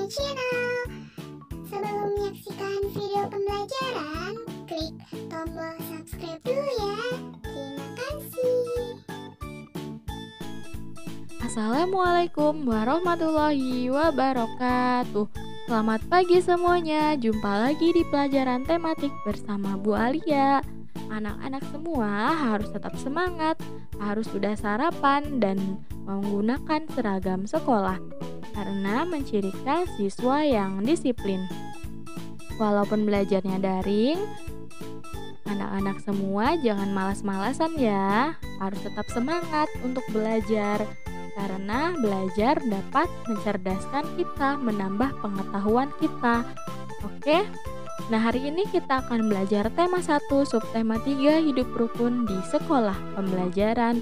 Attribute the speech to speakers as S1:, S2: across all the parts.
S1: my channel. Sebelum menyaksikan video pembelajaran, klik tombol subscribe dulu ya. Terima kasih.
S2: Assalamualaikum warahmatullahi wabarakatuh. Selamat pagi semuanya. Jumpa lagi di pelajaran tematik bersama Bu Alia. Anak-anak semua harus tetap semangat, harus sudah sarapan dan menggunakan seragam sekolah karena mencirikan siswa yang disiplin. Walaupun belajarnya daring, anak-anak semua jangan malas-malasan ya. Harus tetap semangat untuk belajar karena belajar dapat mencerdaskan kita, menambah pengetahuan kita. Oke? Nah, hari ini kita akan belajar tema 1, subtema 3, hidup rukun di sekolah, pembelajaran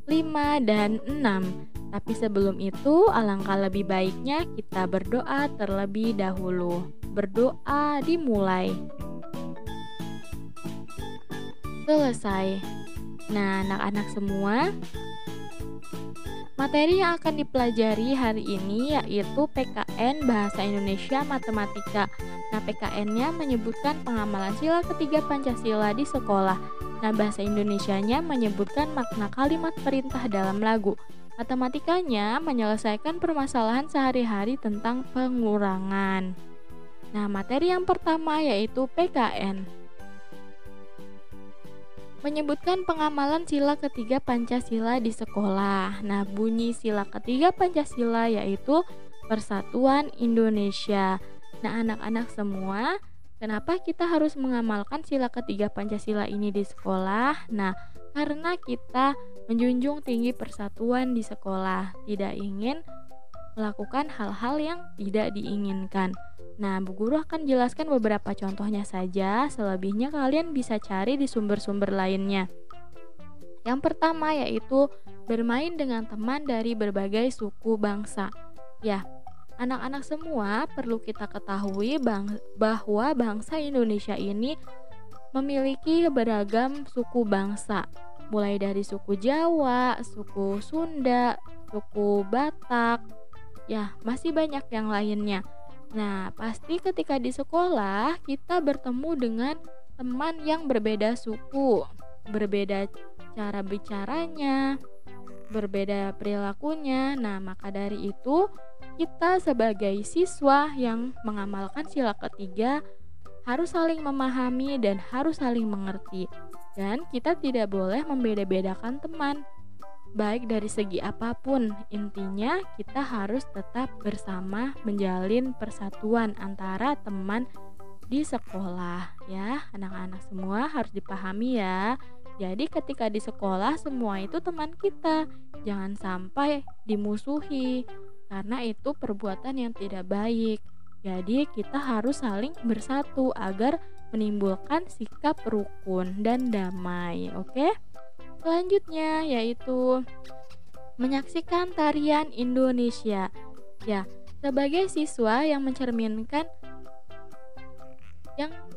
S2: 5 dan 6. Tapi sebelum itu, alangkah lebih baiknya kita berdoa terlebih dahulu. Berdoa dimulai. Selesai. Nah, anak-anak semua, materi yang akan dipelajari hari ini yaitu PKN Bahasa Indonesia Matematika. Nah, PKN-nya menyebutkan pengamalan sila ketiga Pancasila di sekolah. Nah, bahasa Indonesianya menyebutkan makna kalimat perintah dalam lagu. Matematikanya menyelesaikan permasalahan sehari-hari tentang pengurangan. Nah, materi yang pertama yaitu PKN. Menyebutkan pengamalan sila ketiga Pancasila di sekolah. Nah, bunyi sila ketiga Pancasila yaitu Persatuan Indonesia. Nah, anak-anak semua, kenapa kita harus mengamalkan sila ketiga Pancasila ini di sekolah? Nah, karena kita menjunjung tinggi persatuan di sekolah, tidak ingin melakukan hal-hal yang tidak diinginkan. Nah, Bu Guru akan jelaskan beberapa contohnya saja, selebihnya kalian bisa cari di sumber-sumber lainnya. Yang pertama yaitu bermain dengan teman dari berbagai suku bangsa. Ya, anak-anak semua perlu kita ketahui bahwa bangsa Indonesia ini memiliki beragam suku bangsa, mulai dari suku Jawa, suku Sunda, suku Batak, ya masih banyak yang lainnya. Nah, pasti ketika di sekolah kita bertemu dengan teman yang berbeda suku, berbeda cara bicaranya, berbeda perilakunya. Nah, maka dari itu kita sebagai siswa yang mengamalkan sila ketiga harus saling memahami dan harus saling mengerti. Dan kita tidak boleh membeda-bedakan teman, baik dari segi apapun. Intinya kita harus tetap bersama, menjalin persatuan antara teman di sekolah ya. Anak-anak semua harus dipahami ya. Jadi ketika di sekolah semua itu teman kita. Jangan sampai dimusuhi, karena itu perbuatan yang tidak baik. Jadi kita harus saling bersatu agar menimbulkan sikap rukun dan damai. Oke? Selanjutnya yaitu menyaksikan tarian Indonesia. Ya, sebagai siswa yang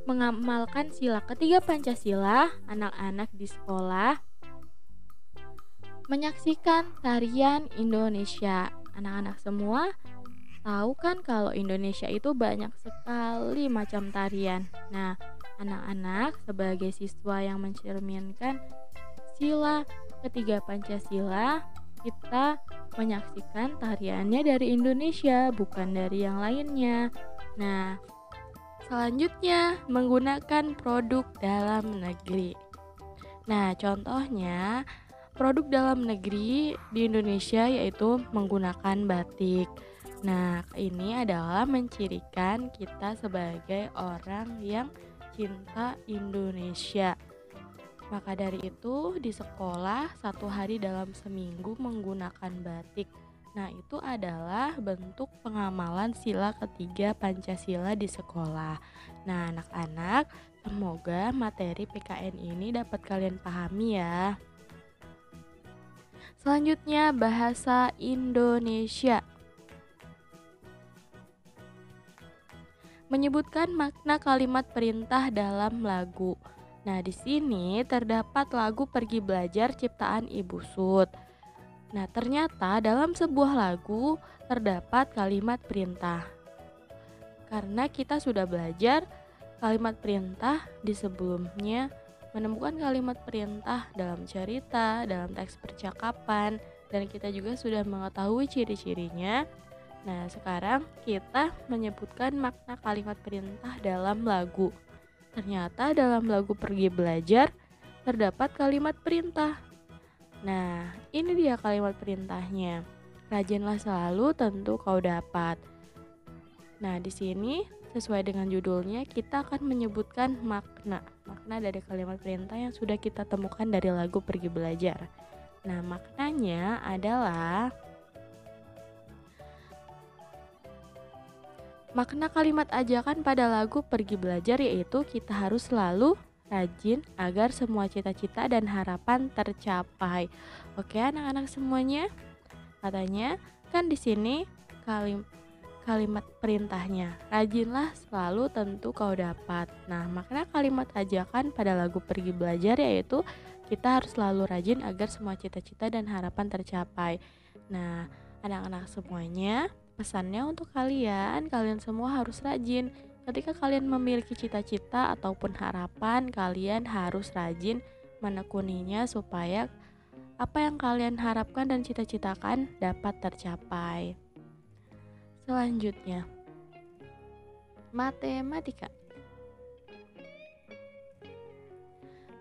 S2: mengamalkan sila ketiga Pancasila, anak-anak di sekolah menyaksikan tarian Indonesia. Anak-anak semua tahu kan kalau Indonesia itu banyak sekali macam tarian. Nah, anak-anak sebagai siswa yang mencerminkan sila ketiga Pancasila, kita menyaksikan tariannya dari Indonesia, bukan dari yang lainnya. Nah, selanjutnya menggunakan produk dalam negeri. Nah, contohnya produk dalam negeri di Indonesia yaitu menggunakan batik. Nah, ini adalah mencirikan kita sebagai orang yang cinta Indonesia. Maka dari itu di sekolah 1 hari dalam seminggu menggunakan batik. Nah, itu adalah bentuk pengamalan sila ketiga Pancasila di sekolah. Nah, anak-anak, semoga materi PKN ini dapat kalian pahami ya. Selanjutnya bahasa Indonesia. Menyebutkan makna kalimat perintah dalam lagu. Nah, di sini terdapat lagu Pergi Belajar ciptaan Ibu Sud. Nah, ternyata dalam sebuah lagu terdapat kalimat perintah. Karena kita sudah belajar kalimat perintah di sebelumnya, menemukan kalimat perintah dalam cerita, dalam teks percakapan, dan kita juga sudah mengetahui ciri-cirinya. Nah, sekarang kita menyebutkan makna kalimat perintah dalam lagu. Ternyata dalam lagu Pergi Belajar terdapat kalimat perintah. Nah, ini dia kalimat perintahnya. Rajinlah selalu, tentu kau dapat. Nah, di sini sesuai dengan judulnya kita akan menyebutkan makna dari kalimat perintah yang sudah kita temukan dari lagu Pergi Belajar. Nah, maknanya adalah makna kalimat ajakan pada lagu Pergi Belajar yaitu kita harus selalu rajin agar semua cita-cita dan harapan tercapai. Oke, anak-anak semuanya, katanya kan di sini kalimat perintahnya, rajinlah selalu, tentu kau dapat. Nah, makna kalimat ajakan pada lagu Pergi Belajar yaitu kita harus selalu rajin agar semua cita-cita dan harapan tercapai. Nah, anak-anak semuanya, pesannya untuk kalian semua harus rajin. Ketika kalian memiliki cita-cita ataupun harapan, kalian harus rajin menekuninya supaya apa yang kalian harapkan dan cita-citakan dapat tercapai. Selanjutnya, matematika.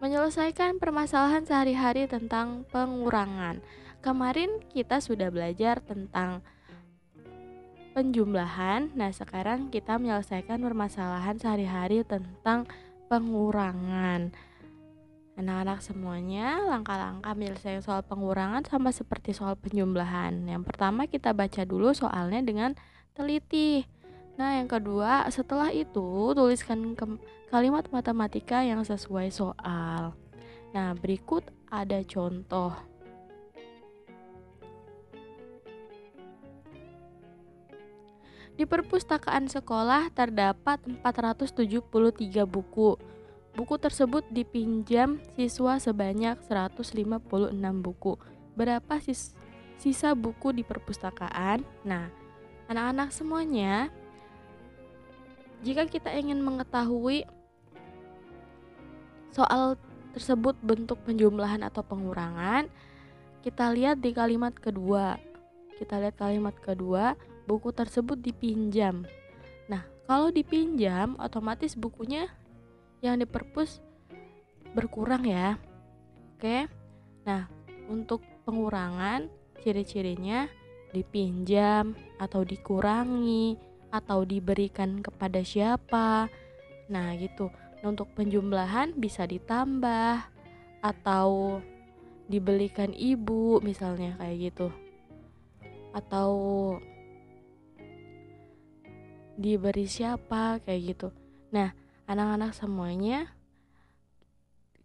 S2: Menyelesaikan permasalahan sehari-hari tentang pengurangan. Kemarin kita sudah belajar tentang penjumlahan. Nah, sekarang kita menyelesaikan permasalahan sehari-hari tentang pengurangan. Anak-anak semuanya, langkah-langkah menyelesaikan soal pengurangan sama seperti soal penjumlahan. Yang pertama kita baca dulu soalnya dengan teliti. Nah, yang kedua, setelah itu tuliskan kalimat matematika yang sesuai soal. Nah, berikut ada contoh. Di perpustakaan sekolah terdapat 473 buku. Buku tersebut dipinjam siswa sebanyak 156 buku. Berapa sisa buku di perpustakaan? Nah, anak-anak semuanya, jika kita ingin mengetahui soal tersebut bentuk penjumlahan atau pengurangan, kita lihat di kalimat kedua. Buku tersebut dipinjam. Nah, kalau dipinjam, otomatis bukunya yang di perpus berkurang ya. Oke. Nah, untuk pengurangan, ciri-cirinya dipinjam atau dikurangi atau diberikan kepada siapa. Nah, gitu. Nah, untuk penjumlahan bisa ditambah atau dibelikan ibu misalnya kayak gitu. Atau diberi siapa kayak gitu. Nah, anak-anak semuanya,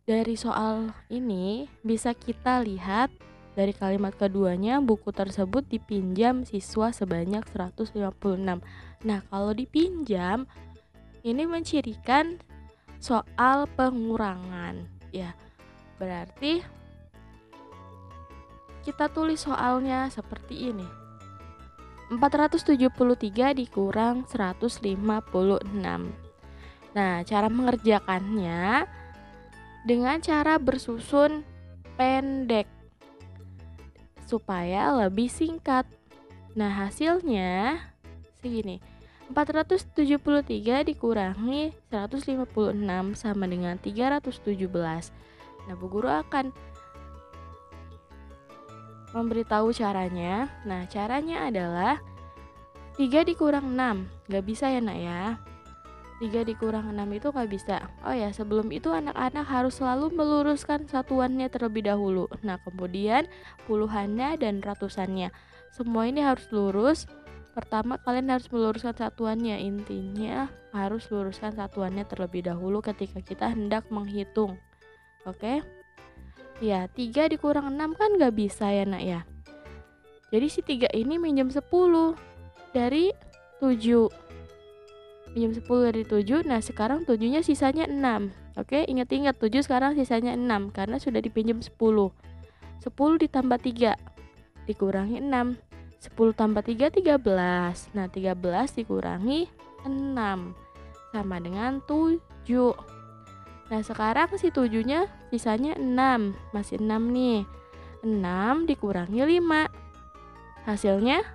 S2: dari soal ini bisa kita lihat dari kalimat keduanya, buku tersebut dipinjam siswa sebanyak 156. Nah, kalau dipinjam ini mencirikan soal pengurangan ya. Berarti kita tulis soalnya seperti ini. 473 dikurang 156. Nah, cara mengerjakannya dengan cara bersusun pendek supaya lebih singkat. Nah, hasilnya segini. 473 dikurangi 156 sama dengan 317. Nah, Bu Guru akan memberitahu caranya. Nah, caranya adalah 3 dikurang 6. Gak bisa ya nak ya. 3 dikurang 6 itu gak bisa. Oh ya, sebelum itu anak-anak harus selalu meluruskan satuannya terlebih dahulu. Nah, kemudian puluhannya dan ratusannya. Semua ini harus lurus. Pertama kalian harus meluruskan satuannya. Intinya harus luruskan satuannya terlebih dahulu ketika kita hendak menghitung. Oke? Ya, 3 dikurang 6 kan gak bisa ya nak ya. Jadi si 3 ini minjem 10 dari 7. Minjem 10 dari 7. Nah, sekarang 7-nya sisanya 6. Oke, ingat-ingat 7 sekarang sisanya 6 karena sudah dipinjam 10. 10 ditambah 3 dikurangi 6. 10 tambah 3 13. Nah, 13 dikurangi 6 sama dengan 7. Nah, sekarang si 7-nya sisanya 6, masih 6 nih. 6 dikurangi 5, hasilnya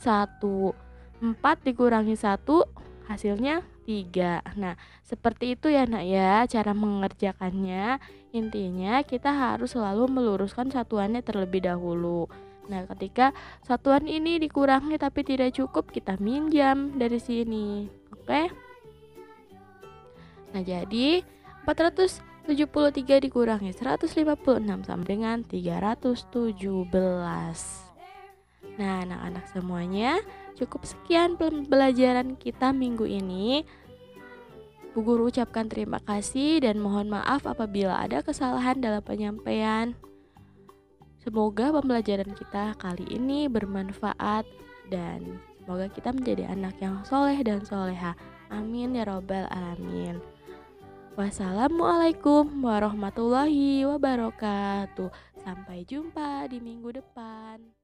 S2: 1. 4 dikurangi 1, hasilnya 3. Nah, seperti itu ya nak ya cara mengerjakannya. Intinya kita harus selalu meluruskan satuannya terlebih dahulu. Nah, ketika satuan ini dikurangi tapi tidak cukup, kita minjam dari sini. Oke? Nah, jadi 473 dikurangi 156 sama dengan 317. Nah, anak-anak semuanya, cukup sekian pembelajaran kita minggu ini. Bu Guru ucapkan terima kasih dan mohon maaf apabila ada kesalahan dalam penyampaian. Semoga pembelajaran kita kali ini bermanfaat dan semoga kita menjadi anak yang soleh dan soleha. Amin ya robbal alamin. Wassalamualaikum warahmatullahi wabarakatuh. Sampai jumpa di minggu depan.